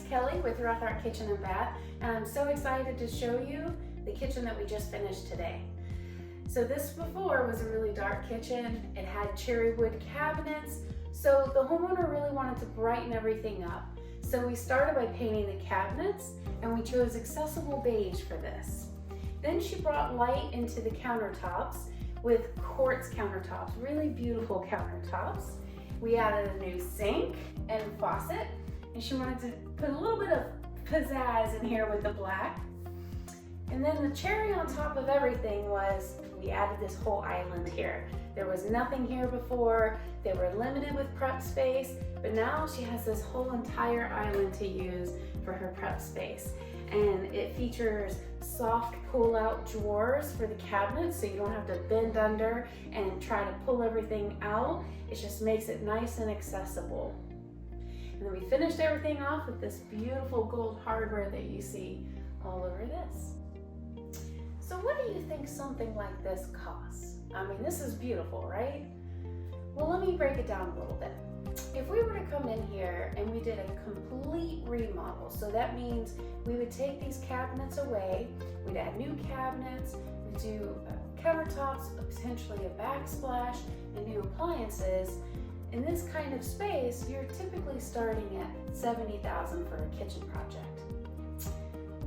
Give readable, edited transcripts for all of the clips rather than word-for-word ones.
Kelly with Rough Art Kitchen and Bath, and I'm so excited to show you the kitchen that we just finished today. So this before was a really dark kitchen. It had cherry wood cabinets, so the homeowner really wanted to brighten everything up. So we started by painting the cabinets, and we chose accessible beige for this. Then she brought light into the countertops with quartz countertops, really beautiful countertops. We added a new sink and faucet, and she wanted to put a little bit of pizzazz in here with the black. And then the cherry on top of everything was we added this whole island here. There was nothing here before. They were limited with prep space, but now she has this whole entire island to use for her prep space. And it features soft pull-out drawers for the cabinets, so you don't have to bend under and try to pull everything out. It just makes it nice and accessible. And then we finished everything off with this beautiful gold hardware that you see all over this. So what do you think something like this costs? I mean, this is beautiful, right? Well, let me break it down a little bit. If we were to come in here and we did a complete remodel, so that means we would take these cabinets away, we'd add new cabinets, we'd do countertops, potentially a backsplash, and new appliances. In this kind of space, you're typically starting at $70,000 for a kitchen project.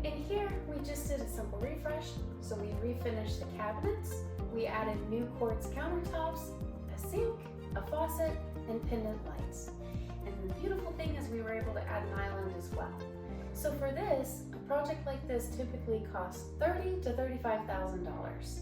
In here, we just did a simple refresh, so we refinished the cabinets, we added new quartz countertops, a sink, a faucet, and pendant lights. And the beautiful thing is we were able to add an island as well. So for this, a project like this typically costs $30,000 to $35,000.